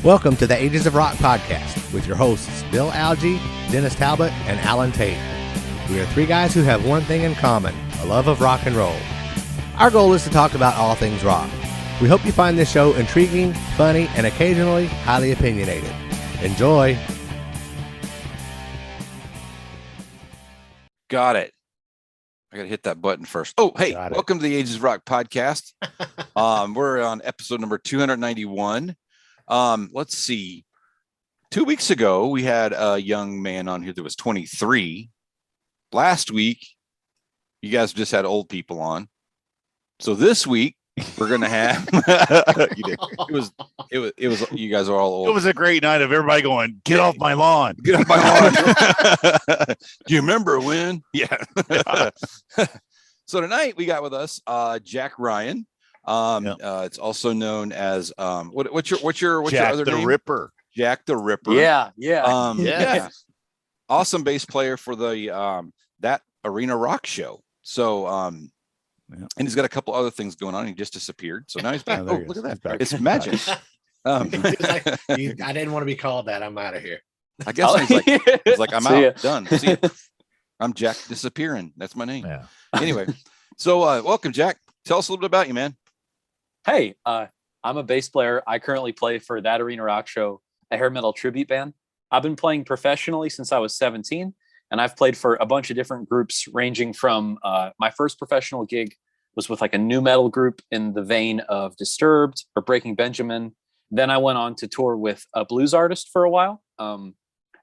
Welcome to the Ages of Rock podcast with your hosts Bill Algie, Dennis Talbot, and Alan Tate. We are three guys who have one thing in common, a love of rock and roll. Our goal is to talk about all things rock. We hope you find this show intriguing, funny, and occasionally highly opinionated. Enjoy! Got it. I got to hit that button first. Oh, hey, welcome to the Ages of Rock podcast. We're on episode number 291. Let's see. 2 weeks ago, we had a young man on here that was 23. Last week, you guys just had old people on. So this week, we're gonna have. It was. You guys are all old. It was a great night of everybody going, "Get off my lawn! Get off my lawn!" Do you remember when? Yeah. So tonight we got with us Jack Ryan. It's also known as what's your Jack other the name? Ripper. Jack the Ripper. Yeah. Yeah. Awesome bass player for the that Arena Rock show. So and he's got a couple other things going on. He just disappeared. So now he's back. Oh, look at that. It's magic. I didn't want to be called that. I'm out of here. I guess he's like, I'm out. Done. See ya. I'm Jack disappearing. That's my name. Yeah. Anyway, so welcome, Jack. Tell us a little bit about you, man. Hey, I'm a bass player. I currently play for That Arena Rock Show, a hair metal tribute band. I've been playing professionally since I was 17, and I've played for a bunch of different groups, ranging from my first professional gig was with like a new metal group in the vein of Disturbed or Breaking Benjamin. Then I went on to tour with a blues artist for a while.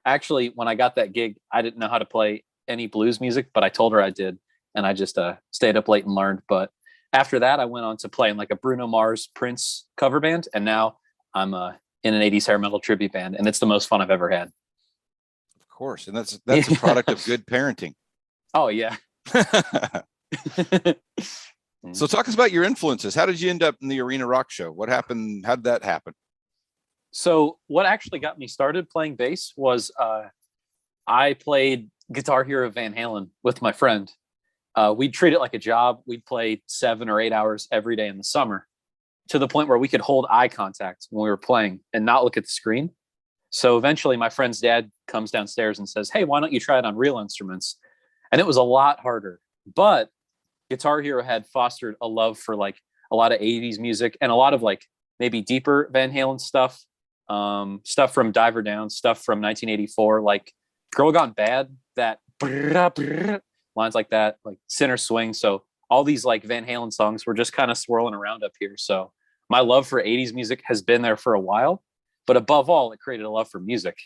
Actually, when I got that gig, I didn't know how to play any blues music, but I told her I did, and I just stayed up late and learned. But after that, I went on to play in like a Bruno Mars Prince cover band, and now I'm in an 80s hair metal tribute band, and it's the most fun I've ever had. Of course, and that's a product of good parenting. Oh yeah. So talk us about your influences. How did you end up in the Arena Rock Show? What happened? How did that happen? So what actually got me started playing bass was I played Guitar Hero Van Halen with my friend. We'd treat it like a job. We'd play 7 or 8 hours every day in the summer, to the point where we could hold eye contact when we were playing and not look at the screen. So eventually my friend's dad comes downstairs and says, "Hey, why don't you try it on real instruments?" And it was a lot harder, but Guitar Hero had fostered a love for like a lot of 80s music and a lot of like maybe deeper Van Halen stuff, stuff from Diver Down, stuff from 1984, like Girl Gone Bad, that lines like that, like Sinner Swing. So all these like Van Halen songs were just kind of swirling around up here. So my love for 80s music has been there for a while, but above all, it created a love for music.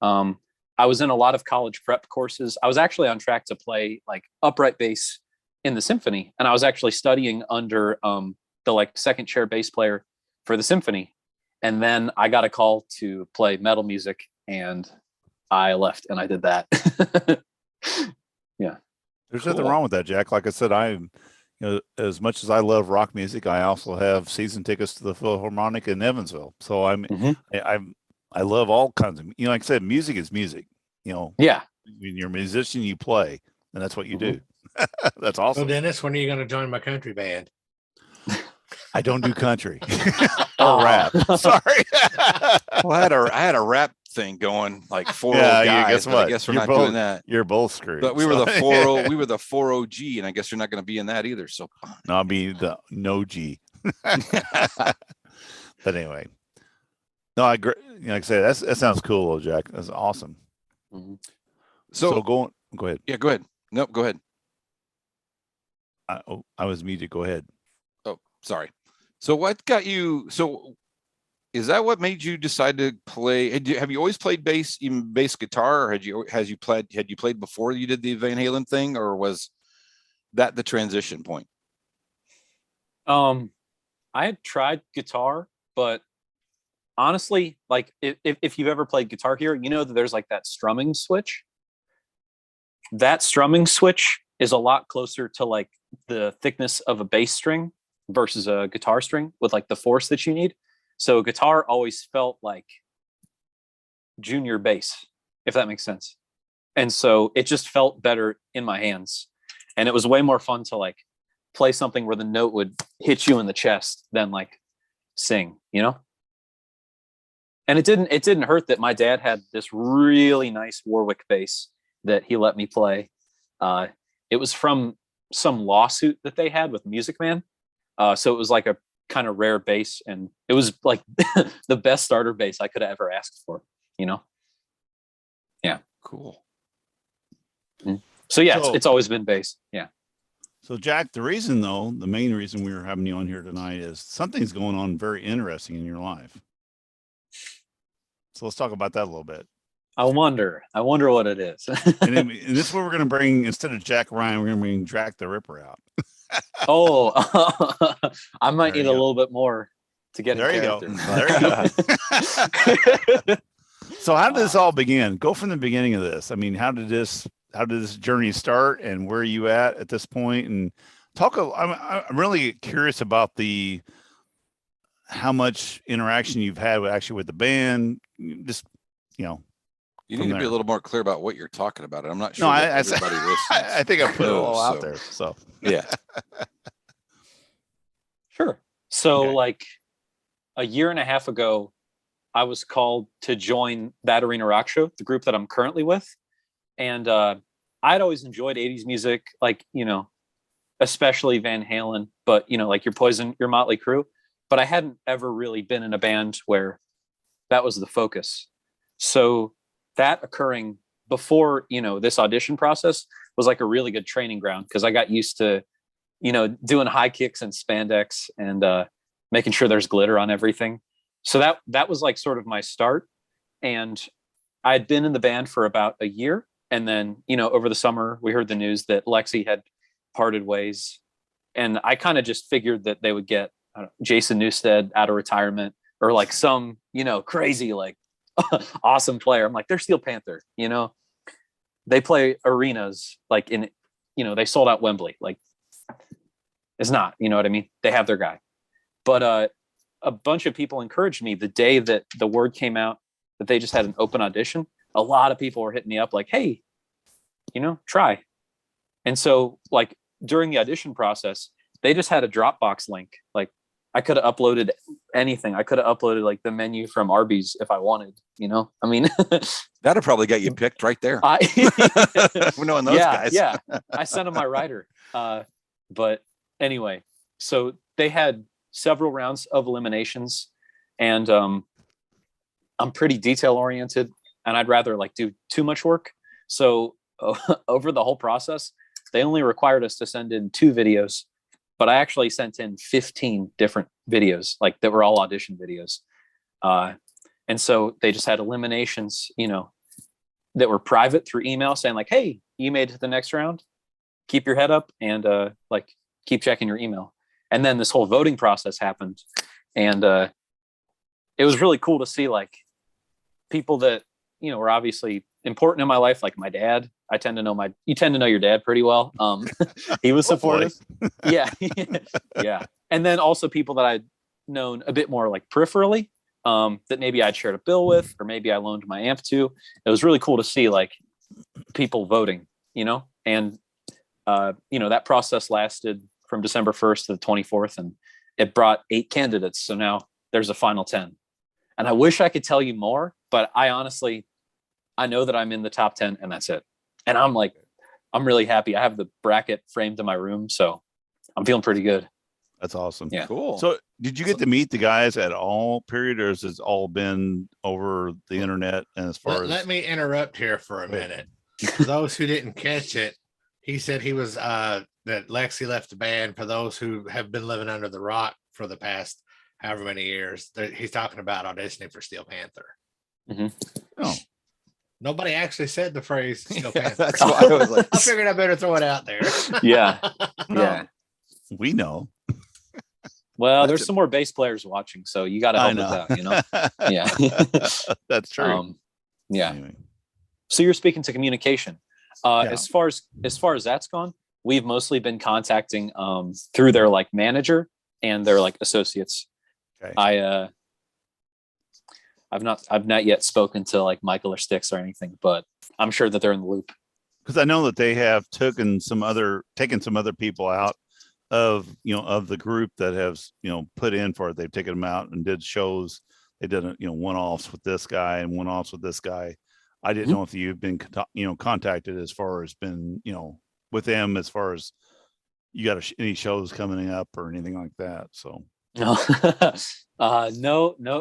I was in a lot of college prep courses. I was actually on track to play like upright bass in the symphony, and I was actually studying under the like second chair bass player for the symphony. And then I got a call to play metal music, and I left and I did that. Yeah. There's nothing wrong with that, Jack. Like I said, as much as I love rock music, I also have season tickets to the Philharmonic in Evansville. So I love all kinds of, like I said, music is music. Yeah. When you're a musician, you play, and that's what you do. That's awesome. So Dennis, when are you going to join my country band? I don't do country or rap. Sorry. Well, I had a rap thing going like 4 guys. Guess what? I guess we're not doing that. You're both screwed. But we were the 40. We were the 40G, and I guess you're not going to be in that either. So no, I'll be the no G. But anyway, no, I agree. Like I said, that sounds cool, though, Jack. That's awesome. Mm-hmm. So go ahead. Yeah, go ahead. Nope, go ahead. I was muted. Go ahead. Oh, sorry. So what got you? So is that what made you decide to play? Have you always played bass, even bass guitar, or had you played before you did the Van Halen thing, or was that the transition point? I had tried guitar, but honestly, like if you've ever played Guitar Hero, you know that there's like that strumming switch. That strumming switch is a lot closer to like the thickness of a bass string versus a guitar string with like the force that you need. So guitar always felt like junior bass, if that makes sense. And so it just felt better in my hands. And it was way more fun to like play something where the note would hit you in the chest than like sing, you know? And it didn't hurt that my dad had this really nice Warwick bass that he let me play. It was from some lawsuit that they had with Music Man. So it was like a kind of rare bass, and it was like the best starter bass I could have ever asked for, you know? Yeah. Cool. Mm-hmm. So yeah, it's always been bass. Yeah. So Jack, the main reason we were having you on here tonight is something's going on very interesting in your life. So let's talk about that a little bit. I wonder what it is. and this is where we're going to bring, instead of Jack Ryan, we're going to bring Jack the Ripper out. Oh, I might need a little bit more to get there in you character. Go. There you go. So how did this all begin? Go from the beginning of this. I mean, how did this journey start, and where are you at this point? And I'm really curious about how much interaction you've had with the band. Just, you know, you need to be a little more clear about what you're talking about. I'm not sure. No, everybody listens. I think I put it all out there. So yeah. Sure. So like a year and a half ago, I was called to join That Arena Rock Show, the group that I'm currently with. And I'd always enjoyed 80s music, like, you know, especially Van Halen, but, you know, like your Poison, your Motley Crue. But I hadn't ever really been in a band where that was the focus. So that occurring before, you know, this audition process was like a really good training ground, because I got used to, you know, doing high kicks and spandex and making sure there's glitter on everything. So that was like sort of my start. And I'd been in the band for about a year. And then, you know, over the summer, we heard the news that Lexi had parted ways. And I kind of just figured that they would get Jason Newsted out of retirement, or like some, you know, crazy, like awesome player. I'm like, they're Steel Panther, you know, they play arenas, like in, you know, they sold out Wembley. Like, it's not, you know what I mean? They have their guy. But a bunch of people encouraged me the day that the word came out that they just had an open audition. A lot of people were hitting me up like, hey, you know, try. And so like during the audition process, they just had a Dropbox link. Like I could have uploaded anything. I could have uploaded like the menu from Arby's if I wanted, you know, I mean, that'd have probably got you picked right there. Knowing those guys. Yeah. I sent them my writer. But anyway, so they had several rounds of eliminations, and I'm pretty detail oriented, and I'd rather like do too much work. So over the whole process, they only required us to send in 2 videos, but I actually sent in 15 different videos, like that were all audition videos. And so they just had eliminations, you know, that were private through email saying like, hey, you made it to the next round, keep your head up, and like keep checking your email. And then this whole voting process happened, and it was really cool to see like people that, you know, were obviously important in my life, like my dad. You tend to know your dad pretty well. He was supportive. Yeah. Yeah. And then also people that I'd known a bit more like peripherally, that maybe I'd shared a bill with, or maybe I loaned my amp to. It was really cool to see like people voting, you know, and you know, that process lasted from December 1st to the 24th, and it brought 8 candidates. So now there's a final 10. And I wish I could tell you more, but I know that I'm in the top 10, and that's it. And I'm really happy. I have the bracket framed in my room, so I'm feeling pretty good. That's awesome. Yeah. Cool. So did you get to meet the guys at all, period, or has it all been over the internet? And as far as let me interrupt here for a minute. For those who didn't catch it, he said he was that Lexi left the band. For those who have been living under the rock for the past however many years, he's talking about auditioning for Steel Panther. Mm-hmm. Oh, nobody actually said the phrase Steel Panther. That's why I was like, I figured I better throw it out there. Yeah. no, Yeah. we know. Well, there's some more bass players watching, so you got to help us out, you know? Yeah. That's true. Yeah. Anyway. So you're speaking to communication. Yeah. As far as that's gone, we've mostly been contacting through their like manager and their like associates. Okay. I've not yet spoken to like Michael or Styx or anything, but I'm sure that they're in the loop. because I know that they have taken some other people out of the group that have put in for it. They've taken them out and did shows. They did one-offs with this guy and one-offs with this guy. I didn't know if you've been contacted as far as been with them as far as you got any shows coming up or anything like that. So no,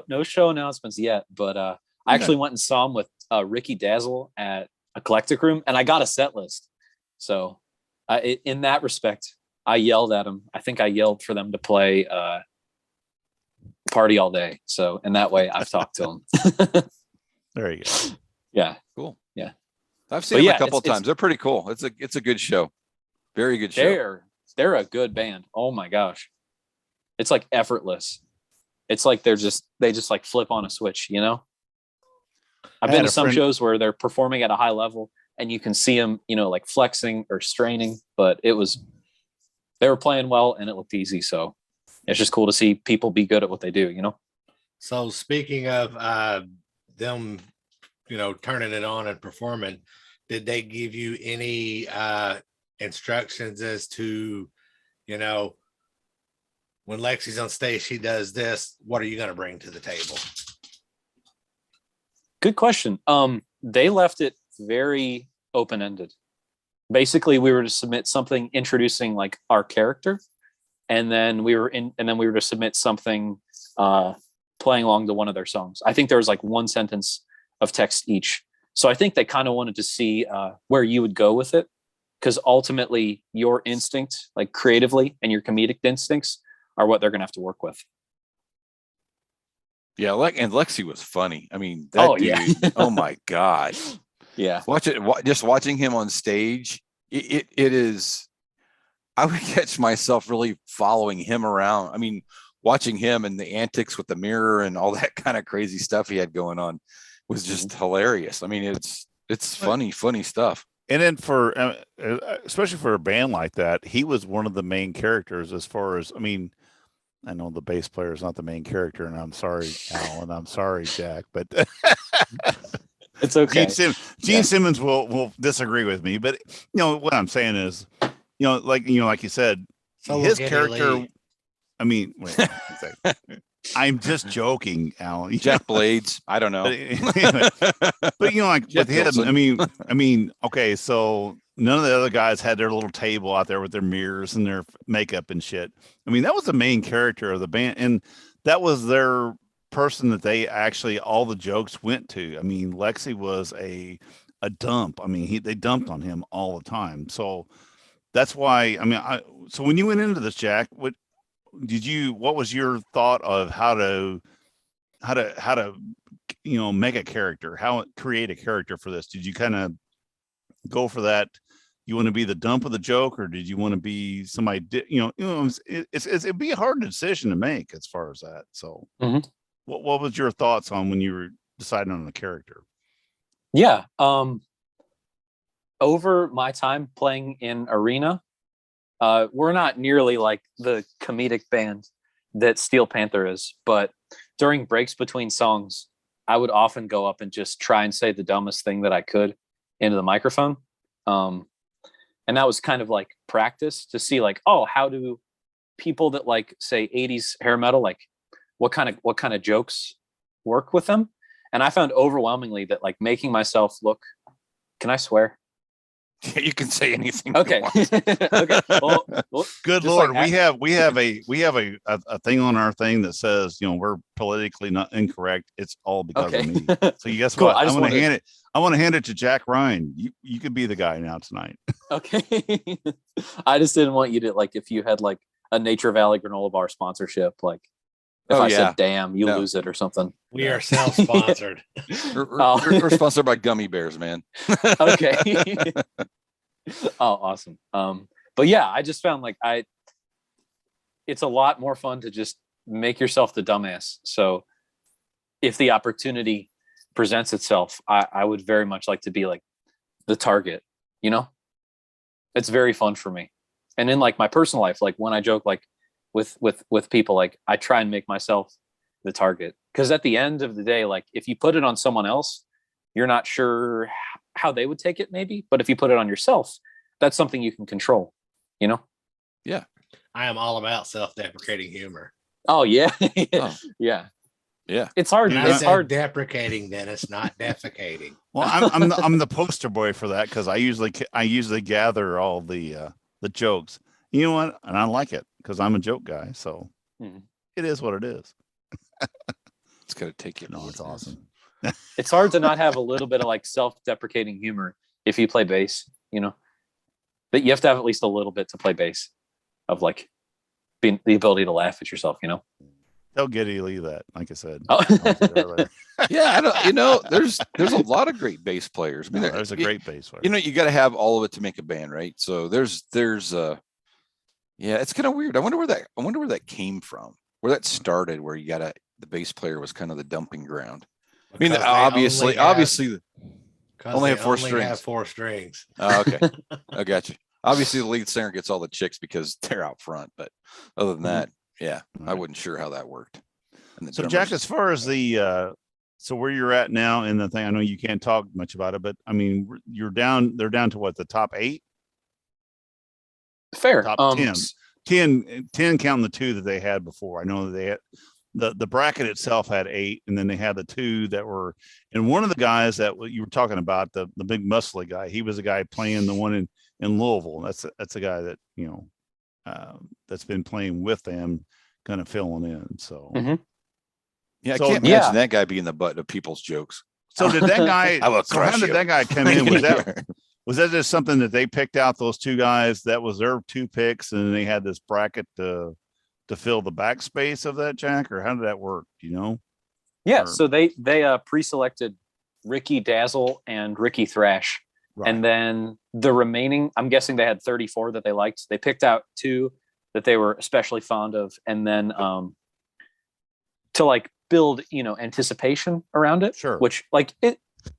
no show announcements yet. But I actually went and saw him with Ricky Dazzle at Eclectic Room, and I got a set list. So in that respect, I yelled at him. I think I yelled for them to play Party All Day. So in that way, I've talked to him. There you go. Yeah. Cool. Yeah. I've seen them a couple of times. They're pretty cool. It's a good show. Very good show. They're a good band. Oh my gosh. It's like effortless. It's like they just like flip on a switch, I've been to some shows where they're performing at a high level and you can see them, like flexing or straining, but they were playing well and it looked easy. So it's just cool to see people be good at what they do, So speaking of them, turning it on and performing, did they give you any instructions as to, when Lexi's on stage, she does this, what are you going to bring to the table? Good question. They left it very open-ended. Basically, we were to submit something introducing like our character, and then we were to submit something playing along to one of their songs. I think there was like one sentence of text each. So I think they kind of wanted to see where you would go with it, because ultimately your instinct, like creatively, and your comedic instincts are what they're going to have to work with. Yeah, and Lexi was funny. I mean, that dude, yeah. Oh my God. Yeah. Just watching him on stage, it is, I would catch myself really following him around. I mean, watching him and the antics with the mirror and all that kind of crazy stuff he had going on was just hilarious. I mean, it's funny stuff. And then especially for a band like that, he was one of the main characters as far as, I mean, I know the bass player is not the main character, and I'm sorry, Al, and I'm sorry, Jack, but it's okay. Gene Simmons will disagree with me, but what I'm saying is, like you said, his character. I mean, wait, I'm just joking, Al. Jack Blades, I don't know, but like Jeff with him, Wilson. I mean, okay, so none of the other guys had their little table out there with their mirrors and their makeup and shit. I mean, that was the main character of the band, and that was their person that they actually all the jokes went to. I mean, Lexi was a dump. I mean, they dumped on him all the time. So that's why. I mean, so when you went into this, Jack, what was your thought of how to make a character, how create a character for this? Did you kind of go for that? You want to be the dump of the joke, or did you want to be somebody? It'd be a hard decision to make as far as that. So, what was your thoughts on when you were deciding on the character? Yeah, over my time playing in arena, we're not nearly like the comedic band that Steel Panther is, but during breaks between songs, I would often go up and just try and say the dumbest thing that I could into the microphone. And that was kind of like practice to see like, oh, how do people that like say 80s hair metal, like what kind of jokes work with them? And I found overwhelmingly that like making myself look, can I swear? Yeah, you can say anything. Okay. Okay. Well, good Lord, like, we have a thing on our thing that says we're politically not incorrect. It's all because of me. So guess cool. what? I want to hand it to Jack Ryan. You could be the guy now tonight. Okay. I just didn't want you to like if you had like a Nature Valley granola bar sponsorship, like if I said damn, you lose it or something. We are self-sponsored. We're sponsored by gummy bears, man. Okay. Oh, awesome. But yeah, I just found like it's a lot more fun to just make yourself the dumbass. So if the opportunity presents itself, I would very much like to be like the target, it's very fun for me. And in like my personal life, like when I joke, like with people, like I try and make myself the target, because at the end of the day, like if you put it on someone else, you're not sure how they would take it maybe, but if you put it on yourself, that's something you can control, you know? Yeah. I am all about self-deprecating humor. Oh yeah. Oh. Yeah. Yeah. It's hard. I It's said hard. deprecating, Dennis, not defecating. Well, I'm the poster boy for that because I usually gather all the jokes. You know what? And I like it because I'm a joke guy. So it is what it is. It's gonna take you. No, it's awesome. It's hard to not have a little bit of like self-deprecating humor if you play bass, you know. But you have to have at least a little bit to play bass, of like being the ability to laugh at yourself, you know. They'll get you that, like I said. Oh. Yeah, I don't. You know, there's a lot of great bass players. I mean, there's a great bass player. You know, you got to have all of it to make a band, right? So there's yeah, it's kind of weird. I wonder where that came from, where that started, where the bass player was kind of the dumping ground. I mean, obviously, only have four strings. Oh, okay, I got you. Obviously, the lead singer gets all the chicks because they're out front, but other than that, yeah, I wasn't sure how that worked. And so, Jack, as far as so where you're at now in the thing, I know you can't talk much about it, but I mean, they're down to what, the top 8? Fair. Top 10 counting the 2 that they had before. I know that they had the bracket itself had 8, and then they had the 2 that were, and one of the guys that you were talking about, the big muscly guy, he was the guy playing the one in Louisville. That's a guy that, you know, that's been playing with them, kind of filling in. So yeah, I can't imagine that guy being the butt of people's jokes. So did that guy? How did that guy come in? Was that just something that they picked out, those 2 guys? That was their 2 picks, and they had this bracket to fill the backspace of that, Jack? Or how did that work? Do you know? Yeah, so they pre-selected Ricky Dazzle and Ricky Thrash. Right. And then the remaining, I'm guessing they had 34 that they liked. They picked out 2 that they were especially fond of, and then to like build, you know, anticipation around it. Sure. Which like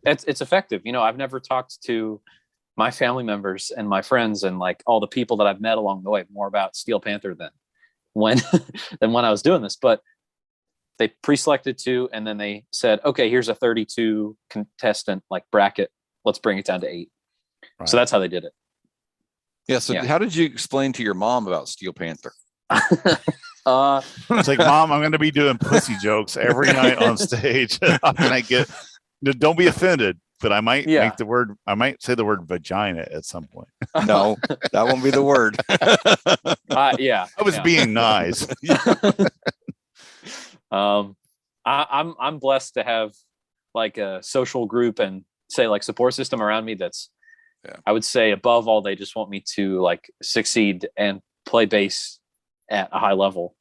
it's effective. You know, I've never talked to my family members and my friends and like all the people that I've met along the way more about Steel Panther than when I was doing this, but they pre-selected 2, and then they said, okay, here's a 32 contestant like bracket. Let's bring it down to 8. Right. So that's how they did it. Yeah. So how did you explain to your mom about Steel Panther? It's like, Mom, I'm going to be doing pussy jokes every night on stage. Don't be offended, but I might I might say the word vagina at some point. No, that won't be the word. Yeah. I was being nice. I'm blessed to have like a social group and say like support system around me that's I would say above all, they just want me to like succeed and play bass at a high level.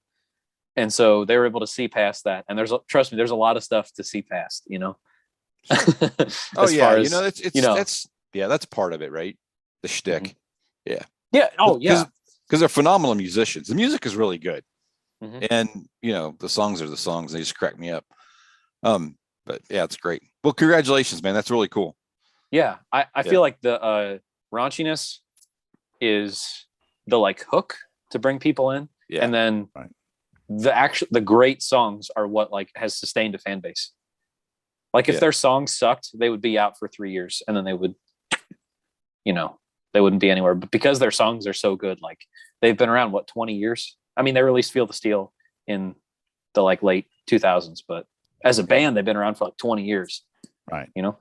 And so they were able to see past that. And trust me, there's a lot of stuff to see past, you know? Oh yeah. You know, that's part of it, right? The shtick. Mm-hmm. Yeah. Yeah. Oh yeah. Because they're phenomenal musicians. The music is really good. Mm-hmm. And you know, the songs are the songs. They just crack me up. But yeah, it's great. Well, congratulations, man. That's really cool. Yeah. I feel like the raunchiness is the like hook to bring people in. Yeah. And then the great songs are what like has sustained a fan base. Like if their songs sucked, they would be out for 3 years, and then they would, you know, they wouldn't be anywhere. But because their songs are so good, like they've been around 20 years. I mean, they released Feel the Steel in the like late 2000s, but as a band, they've been around for like 20 years. Right. You know,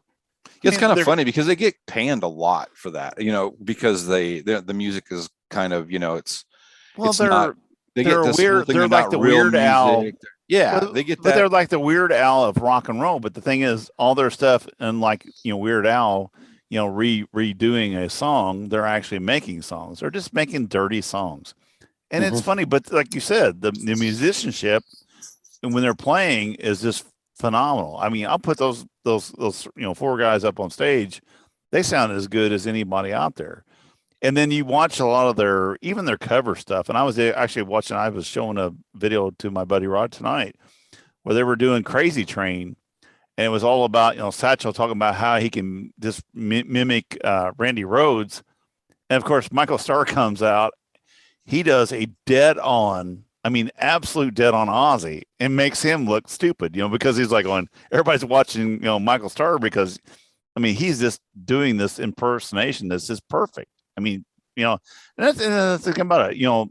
it's kind of funny because they get panned a lot for that, you know, because the music is kind of, you know, they're like the Weird Al. Yeah, they get that. But they're like the Weird Al of rock and roll. But the thing is, all their stuff, and like, you know, Weird Al, you know, redoing a song, they're actually making songs. They're just making dirty songs. And it's funny, but like you said, the musicianship, and when they're playing, is just phenomenal. I mean, I'll put those you know 4 guys up on stage. They sound as good as anybody out there. And then you watch a lot of their cover stuff. And I was actually watching. I was showing a video to my buddy Rod tonight, where they were doing Crazy Train, and it was all about, you know, Satchel talking about how he can just mimic Randy Rhoads, and of course Michael Starr comes out. He does a absolute dead on Ozzy, and makes him look stupid, you know, because he's like everybody's watching, you know, Michael Starr because I mean, he's just doing this impersonation that's just perfect. I mean, and that's the thing about it.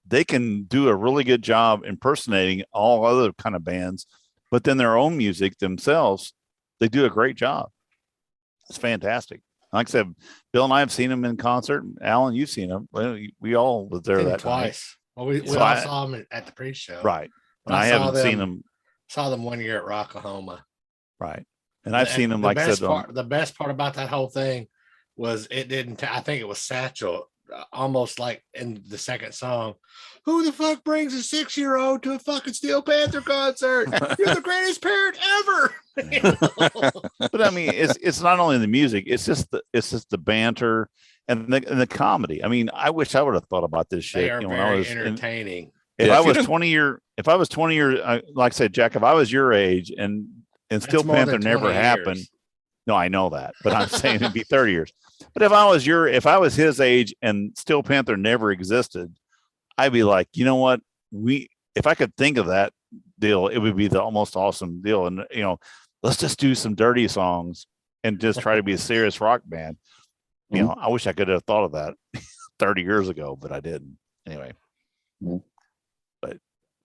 They can do a really good job impersonating all other kind of bands, but then their own music themselves, they do a great job. It's fantastic. Like I said, Bill and I have seen him in concert. Alan, you've seen him. We all was there that twice. Night. Well, we all saw him at the pre-show. Right. And I haven't seen him. Saw them 1 year at Rocklahoma. Right. And I've seen him, like I said. The best part about that whole thing was it didn't, I think it was Satchel, almost like in the second song, who the fuck brings a 6-year-old to a fucking Steel Panther concert? You're the greatest parent ever. But I mean, it's not only the music, it's just the banter and the comedy. I mean, I wish I would have thought about this shit. They are very when I was entertaining. If I was 20 years, like I said, Jack, if I was your age and Steel Panther never happened. No, I know that, but I'm saying it'd be 30 years. But if I was his age and Steel Panther never existed, I'd be like, you know what? If I could think of that deal, it would be the almost awesome deal. And let's just do some dirty songs and just try to be a serious rock band. I wish I could have thought of that 30 years ago, but I didn't. Anyway. But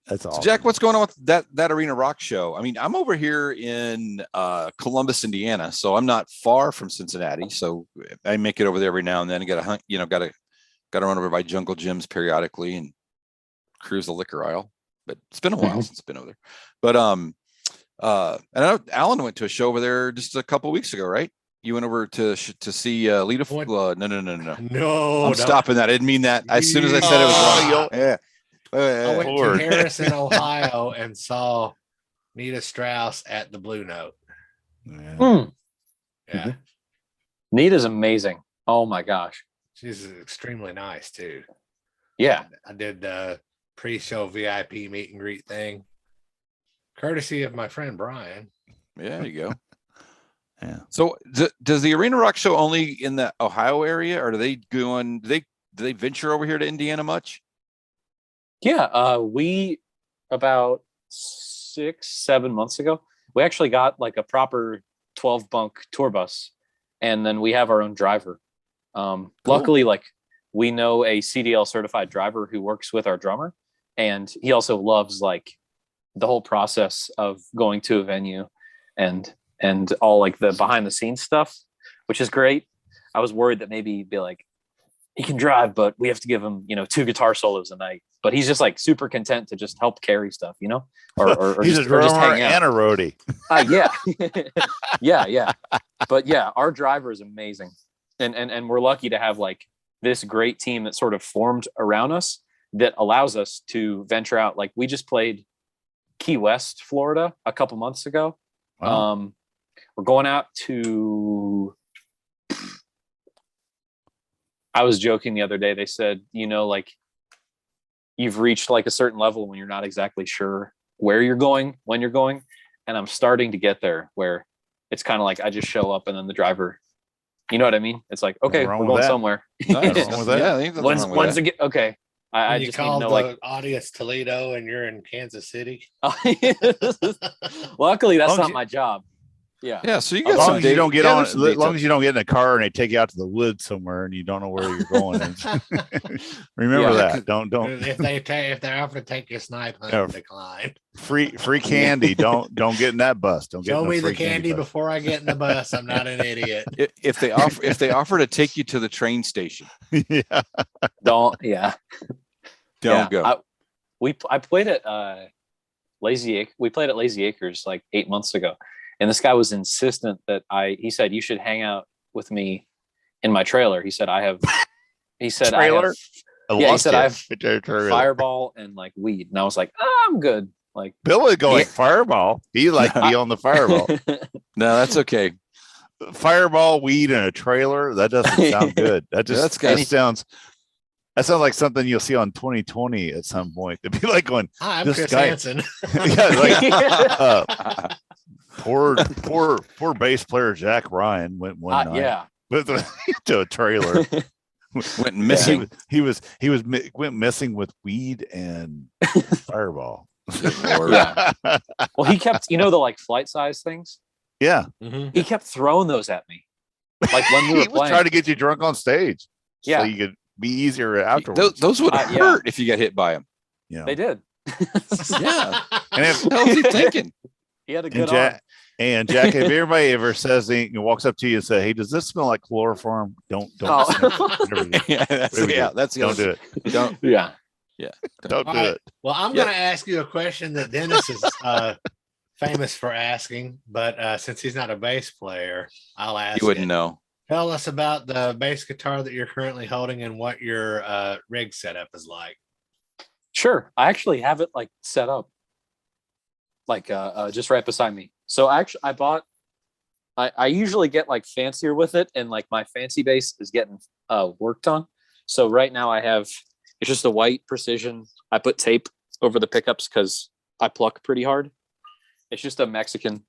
that's all. So Jack, what's going on with that Arena Rock show? I mean, I'm over here in Columbus, Indiana, so I'm not far from Cincinnati. So I make it over there every now and then. I got to run over by Jungle Gyms periodically and cruise the liquor aisle. But it's been a while since I've been over there. But and I know Alan went to a show over there just a couple of weeks ago, right? You went over to see Lita. No. I'm stopping that. I didn't mean that. As soon as I said it was wrong. Yeah. I went to Harrison, Ohio, and saw Nita Strauss at the Blue Note. Yeah. Nita's amazing. Oh my gosh. She's extremely nice too. Yeah. I did the pre-show VIP meet and greet thing, courtesy of my friend Brian. Yeah, there you go. Yeah. So does the Arena Rock show only in the Ohio area, or do they venture over here to Indiana much? Yeah, we about 6-7 months ago, we actually got like a proper 12 bunk tour bus, and then we have our own driver. Cool. Luckily, like we know a CDL certified driver who works with our drummer, and he also loves like the whole process of going to a venue and all like the behind the scenes stuff, which is great. I was worried that maybe he'd be like, he can drive, but we have to give him, 2 guitar solos a night. But he's just like super content to just help carry stuff, or he's a drummer and a roadie. Yeah. But yeah, our driver is amazing. And we're lucky to have like this great team that sort of formed around us that allows us to venture out. Like we just played Key West, Florida a couple months ago. Wow. We're going out to, I was joking the other day. They said, like you've reached like a certain level when you're not exactly sure where you're going, when you're going. And I'm starting to get there where it's kind of like, I just show up and then the driver, you know what I mean? It's like, okay, we're going somewhere. Nice. When's it get, okay. I just call need to know, the like audience Toledo and you're in Kansas City. Luckily, that's not my job. Yeah. So you got as long as you don't get on, as long as you don't get in a car and they take you out to the woods somewhere and you don't know where you're going. Remember that. Don't. If they offer to take you snipe hunt, decline. Free candy. Don't get in that bus. Don't get. Show me the candy before I get in the bus. I'm not an idiot. If they offer to take you to the train station, don't go. I played at Lazy Acres. We played at Lazy Acres like 8 months ago. And this guy was insistent that he said, you should hang out with me in my trailer. He said, I have Fireball and like weed. And I was like, I'm good. Like Bill was going Fireball. He liked to be on the Fireball. No, that's okay. Fireball, weed, and a trailer. That doesn't sound good. That sounds like something you'll see on 2020 at some point. It'd be like going, hi, I'm Chris Hansen. Poor bass player Jack Ryan went one night to a trailer. Went missing. Went missing with weed and Fireball. Well, he kept, the like flight size things. Yeah. He kept throwing those at me. Like when we were He was trying to get you drunk on stage. Yeah. So you could be easier afterwards. Those would hurt if you got hit by him. Yeah. They did. Yeah. And if, What was he thinking? He had a good arm. And Jack, if anybody ever says walks up to you and say, "Hey, does this smell like chloroform?" Don't. That's the don't do it. Don't. Yeah. Don't do it. Well, I'm going to ask you a question that Dennis is famous for asking, but since he's not a bass player, I'll ask. You wouldn't know. Tell us about the bass guitar that you're currently holding and what your rig setup is like. Sure. I actually have it like set up, like just right beside me. So actually, I usually get like fancier with it, and like my fancy bass is getting worked on. So right now it's just a white Precision. I put tape over the pickups because I pluck pretty hard. It's just a Mexican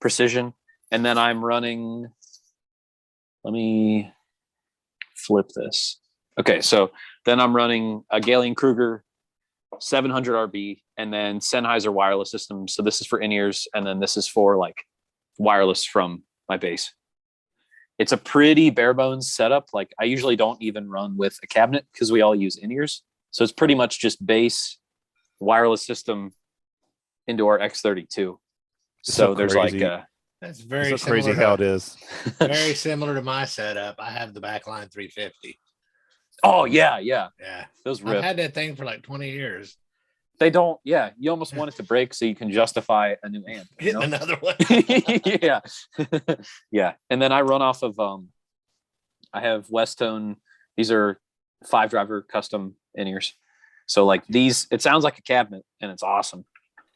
Precision, and then I'm running. Let me flip this. Okay, so then I'm running a Galen Kruger 700 RB and then Sennheiser wireless system. So this is for in-ears, and then this is for like wireless from my bass. It's a pretty bare bones setup. Like I usually don't even run with a cabinet because we all use in-ears. So it's pretty much just bass, wireless system into our X32. So there's crazy. like that's very so crazy how it is. Very similar to my setup. I have the Backline 350. Oh yeah. Those I've had that thing for like 20 years. They don't. Yeah, you almost want it to break so you can justify a new amp. Getting another one. Yeah, yeah. And then I run off of I have Westone. These are 5-driver custom in-ears. So like these, it sounds like a cabinet, and it's awesome.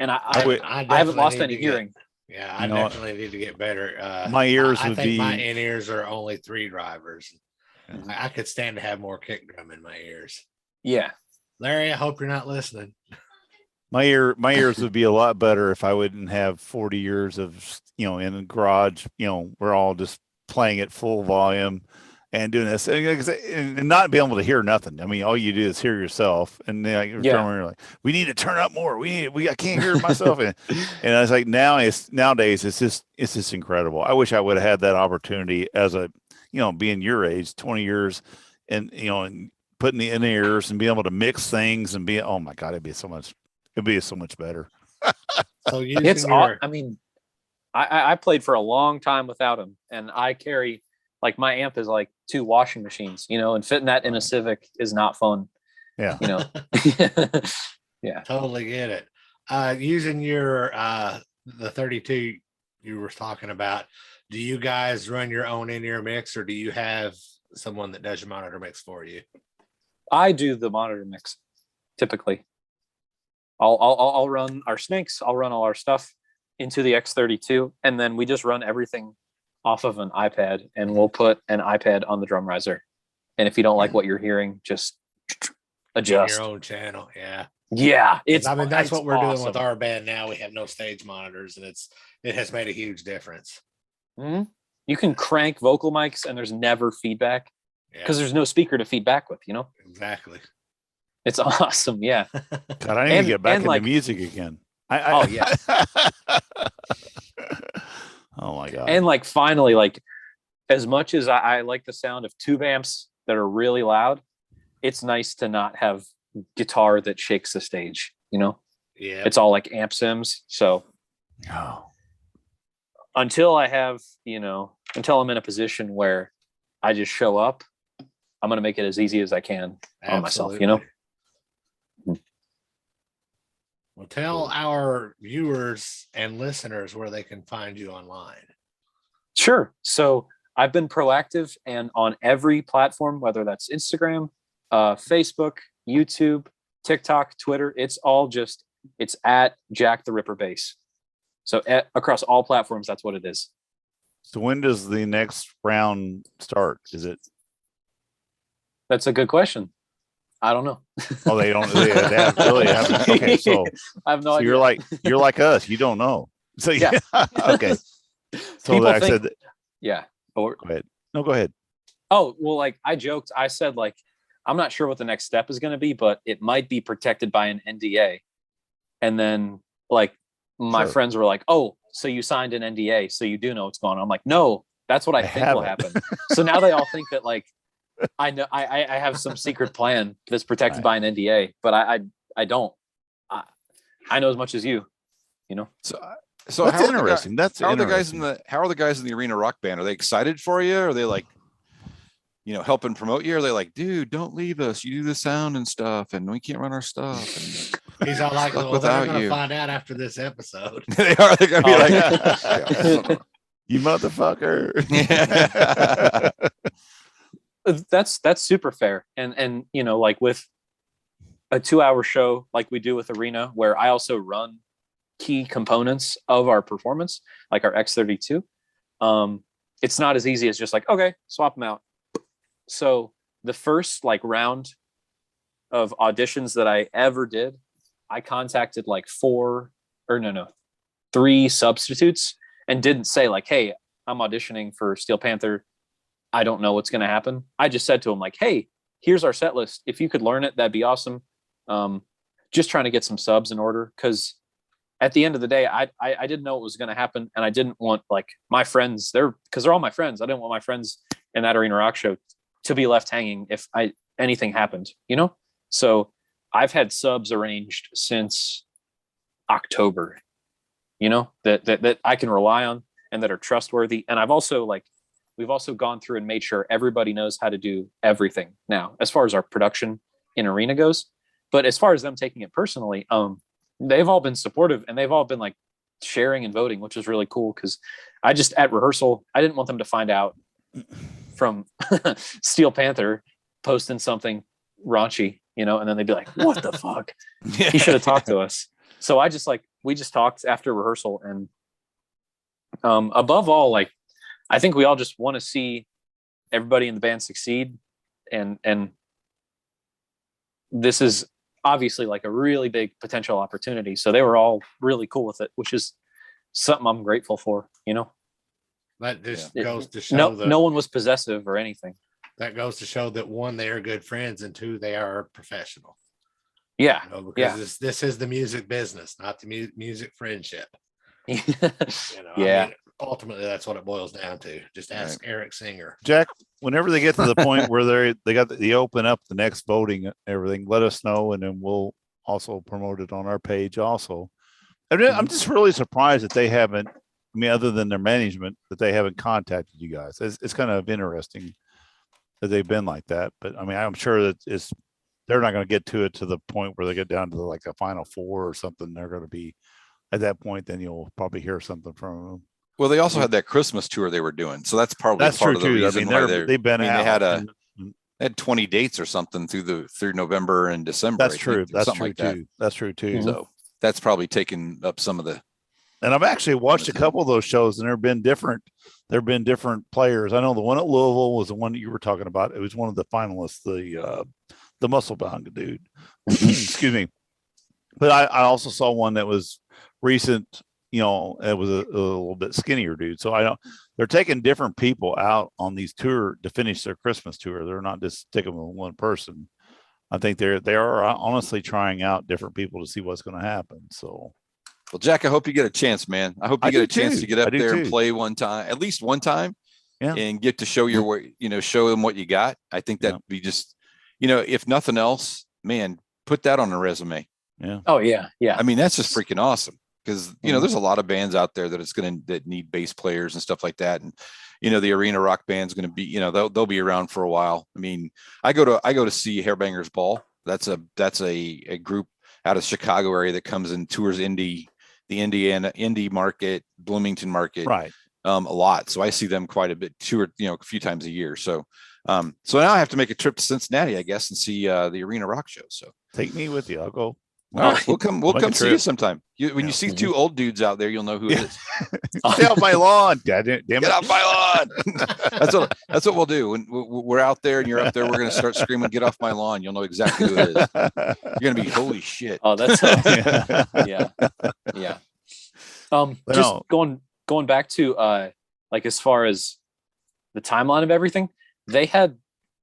And I haven't lost any hearing. Yeah, I definitely need to get better. My ears I would think be. my in-ears are only 3 drivers. I could stand to have more kick drum in my ears. Yeah, Larry, I hope you're not listening. My ears would be a lot better if I wouldn't have 40 years of in the garage. We're all just playing at full volume and doing this, and not be able to hear nothing. I mean, all you do is hear yourself, and then you're like, we need to turn up more. I can't hear myself, and I was like, nowadays it's just incredible. I wish I would have had that opportunity as a being your age, 20 years, and and putting the in ears and being able to mix things and be, oh my God, it'd be so much better. So I mean, I played for a long time without them, and I carry like my amp is like 2 washing machines, and fitting that in a Civic is not fun. Yeah. Yeah. Totally get it. Using your the 32 you were talking about, do you guys run your own in-ear mix, or do you have someone that does your monitor mix for you? I do the monitor mix typically. I'll run our snakes. I'll run all our stuff into the X32, and then we just run everything off of an iPad, and we'll put an iPad on the drum riser. And if you don't like what you're hearing, just adjust your own channel. Yeah. Yeah. That's what we're doing with our band now. We have no stage monitors, and it has made a huge difference. Mm-hmm. You can crank vocal mics, and there's never feedback because there's no speaker to feed back with, Exactly. It's awesome. Yeah. God, I need to get back into music again. Oh yeah. Oh my God. And like finally, like as much as I like the sound of tube amps that are really loud, it's nice to not have guitar that shakes the stage, Yeah. It's all like amp sims. So until I have, until I'm in a position where I just show up, I'm gonna make it as easy as I can on myself, Well, tell our viewers and listeners where they can find you online. Sure. So I've been proactive and on every platform, whether that's Instagram, Facebook, YouTube, TikTok, Twitter. It's at Jack the Ripper Bass. So across all platforms, that's what it is. So when does the next round start? Is it? That's a good question. I don't know. Oh, they don't. They haven't. Okay, so I have no idea. You're like us. You don't know. So yeah. Okay. So People I said, yeah. Go ahead. No, go ahead. Oh well, like I joked. I said like I'm not sure what the next step is going to be, but it might be protected by an NDA. And then like my friends were like, "Oh, so you signed an NDA, so you do know what's going on. I'm like, no, that's what I think will haven't. happen. So now they all think that like I know I have some secret plan that's protected by an NDA, but I don't. I know as much as you know. So that's how interesting. How are the guys in the Arena Rock Band? Are they excited for you? Are they like, helping promote you? Are they like, dude, don't leave us. You do the sound and stuff, and we can't run our stuff. And he's all like, well, they're going to find out after this episode. They're going to be like, you motherfucker. That's super fair. And like with a 2-hour show like we do with Arena, where I also run key components of our performance, like our X32, it's not as easy as just like, okay, swap them out. So the first like round of auditions that I ever did, I contacted like 3 substitutes and didn't say like, hey, I'm auditioning for Steel Panther. I don't know what's going to happen. I just said to them like, hey, here's our set list. If you could learn it, that'd be awesome. Just trying to get some subs in order, because at the end of the day, I didn't know what was going to happen, and I didn't want like my friends because they're all my friends. I didn't want my friends in that Arena Rock show to be left hanging if anything happened, So I've had subs arranged since October, that I can rely on and that are trustworthy. And we've also gone through and made sure everybody knows how to do everything now, as far as our production in Arena goes. But as far as them taking it personally, they've all been supportive, and they've all been like sharing and voting, which is really cool. Because I just at rehearsal, I didn't want them to find out from Steel Panther posting something raunchy, and then they'd be like, "What the fuck? He should have talked to us." So we just talked after rehearsal, and above all, like I think we all just want to see everybody in the band succeed, and this is obviously like a really big potential opportunity. So they were all really cool with it, which is something I'm grateful for, That just goes to show no one was possessive or anything. That goes to show that 1, they are good friends, and 2, they are professional. Yeah. Because this is the music business, not the music friendship. Yeah. I mean, ultimately that's what it boils down to. Just ask Eric Singer. Jack, whenever they get to the point where they open up the next voting and everything, let us know, and then we'll also promote it on our page also. And I'm just really surprised that they haven't, other than their management, that they haven't contacted you guys. It's kind of interesting that they've been like that. But I'm sure that they're not going to get to the point where they get down to like a final 4 or something. They're going to be at that point, then you'll probably hear something from them. Well, they also had that Christmas tour they were doing, so that's part of the reason why they've been out. They had 20 dates or something through November and December. That's true. That's true too. That's true too. So that's probably taken up some of the. And I've actually watched a couple of those shows, and there have been different players. I know the one at Louisville was the one that you were talking about. It was one of the finalists, the muscle bound dude. Excuse me. But I also saw one that was recent. It was a little bit skinnier dude. So they're taking different people out on these tour to finish their Christmas tour. They're not just sticking with one person. I think they are honestly trying out different people to see what's going to happen. So, well, Jack, I hope you get a chance, man. I hope you get a chance to get up there and play one time, at least one time, and get to show show them what you got. I think that'd be just, if nothing else, man, put that on a resume. Yeah. Oh yeah. Yeah. I mean, that's just freaking awesome. Because there's a lot of bands out there that need bass players and stuff like that, and the Arena Rock Band's going to be they'll be around for a while. I mean, I go to see Hairbangers Ball. That's a group out of Chicago area that comes and tours the Indiana indie market, Bloomington market, right? A lot. So I see them quite a bit, a few times a year. So now I have to make a trip to Cincinnati, I guess, and see the Arena Rock show. So take me with you. I'll go. All right, we'll come see you sometime. When you see 2 old dudes out there, you'll know who it is. Stay off my lawn, damn it! Get off my lawn. That's what we'll do when we're out there and you're up there. We're going to start screaming, "Get off my lawn!" You'll know exactly who it is. You're going to be holy shit. Oh, that's yeah. Just going back to like as far as the timeline of everything, they had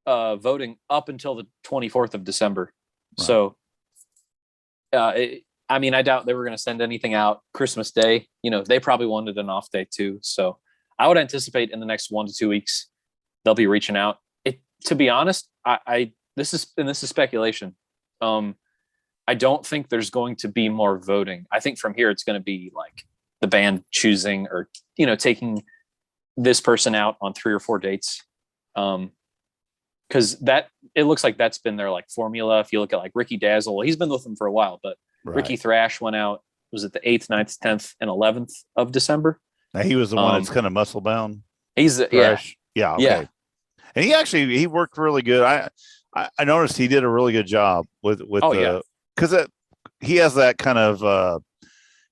voting up until the 24th of December. Right. So I mean, I doubt they were going to send anything out Christmas Day. They probably wanted an off day too. So I would anticipate in the next 1 to 2 weeks, they'll be reaching out. To be honest, this is speculation. I don't think there's going to be more voting. I think from here, it's going to be like the band choosing or, taking this person out on 3 or 4 dates. Cause it looks like that's been their like formula. If you look at like Ricky Dazzle, he's been with them for a while, but Ricky Thrash went out, was it the 8th, 9th, 10th, and 11th of December? Now he was the one that's kind of muscle bound. He's Thrash. Yeah. Okay. Yeah. And he worked really good. I noticed he did a really good job with because he has that kind of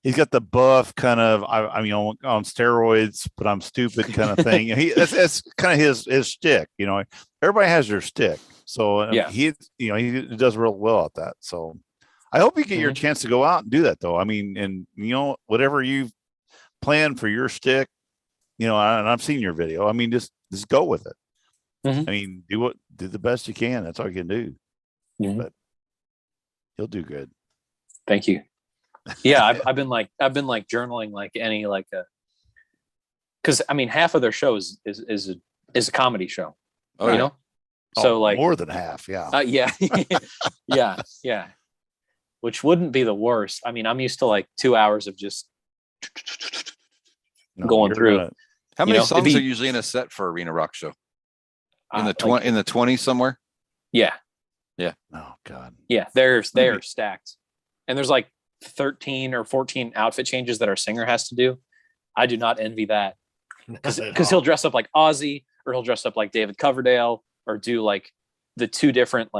he's got the buff kind of I mean on steroids, but I'm stupid kind of thing. That's kind of his shtick. Everybody has their shtick. So he does real well at that. So I hope you get your chance to go out and do that though. I mean, and whatever you've planned for your shtick, and I've seen your video. I mean, just go with it. I mean, do the best you can. That's all you can do. But you'll do good. Thank you. Yeah, I've been journaling like any because I mean half of their shows is a comedy show. So like more than half. Yeah. Yeah. Which wouldn't be the worst. I mean, I'm used to like 2 hours of just going through. How many songs are usually in a set for Arena Rock show? In the 20s somewhere? Yeah. Oh God. Yeah, they're stacked. And there's like 13 or 14 outfit changes that our singer has to do. I do not envy that. Because he'll dress up like Ozzy, or he'll dress up like David Coverdale, or do like the two different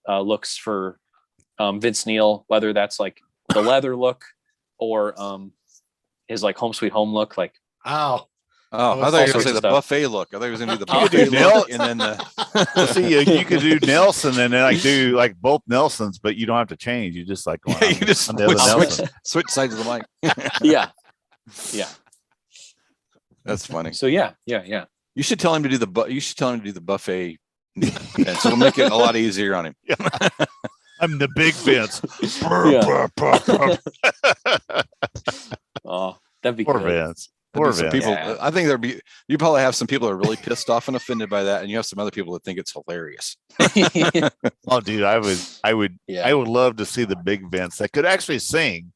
looks for Vince Neil, whether that's like the leather look or his like Home Sweet Home look. Like I thought you were going to say the buffet look. I thought he was going to do the buffet look, and then you could do Nelson and then like do like both Nelsons, but you don't have to change. You just like you just switch sides of the mic. Yeah. That's funny. So yeah. You should tell him to do the buffet, and so we'll make it a lot easier on him. I'm the big Vince. Oh, that'd be poor good. Vince. Some people, I think you probably have some people that are really pissed off and offended by that, and you have some other people that think it's hilarious. Oh, dude, I would love to see the big Vince that could actually sing,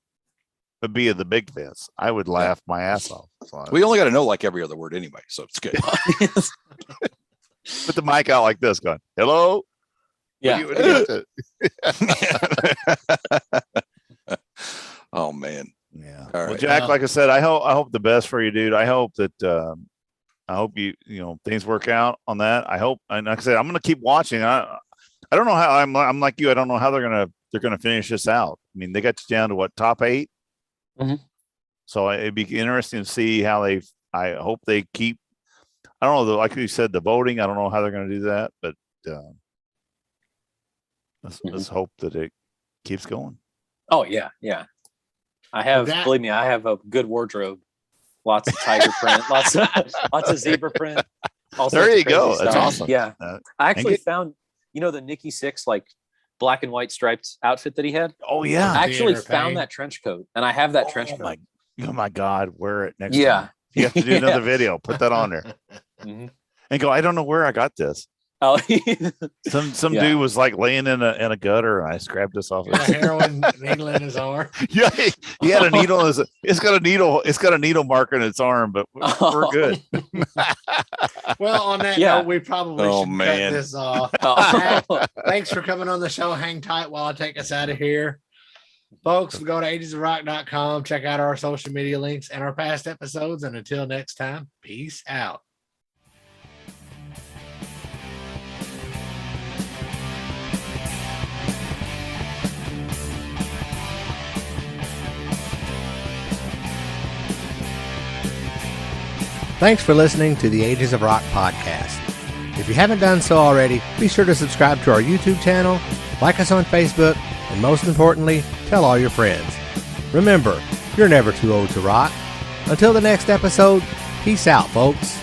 but be the big Vince. I would laugh my ass off. So we only got to know like every other word anyway, so it's good. Put the mic out like this, going, "Hello." Yeah. Oh man. Yeah. All right. Well, Jack, like I said, I hope the best for you, dude. I hope that you things work out on that. I hope, and like I said, I'm going to keep watching. I don't know how I'm like you. I don't know how they're going to finish this out. I mean, they got you down to what, top 8? So it'd be interesting to see how I hope they keep. I don't know, like you said, the voting. I don't know how they're going to do that, but let's hope that it keeps going. Oh yeah. Believe me, I have a good wardrobe. Lots of tiger print, lots of zebra print. There you go. That's awesome. Yeah. I actually found, the Nikki Sixx like black and white striped outfit that he had. Oh yeah. I actually found that trench coat, and I have that trench coat. Oh my God, wear it next time. You have to do another video. Put that on there. And go, I don't know where I got this. Oh, some dude was like laying in a gutter, and I scrapped this off. A heroin needle in his arm. Yeah, he had a needle. It's got a needle mark in its arm, but we're good. Well, on that note, we probably should cut this off. Thanks for coming on the show. Hang tight while I take us out of here. Folks, go to agesofrock.com, check out our social media links and our past episodes. And until next time, peace out. Thanks for listening to the Ages of Rock podcast. If you haven't done so already, be sure to subscribe to our YouTube channel, like us on Facebook, and most importantly, tell all your friends. Remember, you're never too old to rock. Until the next episode, peace out, folks.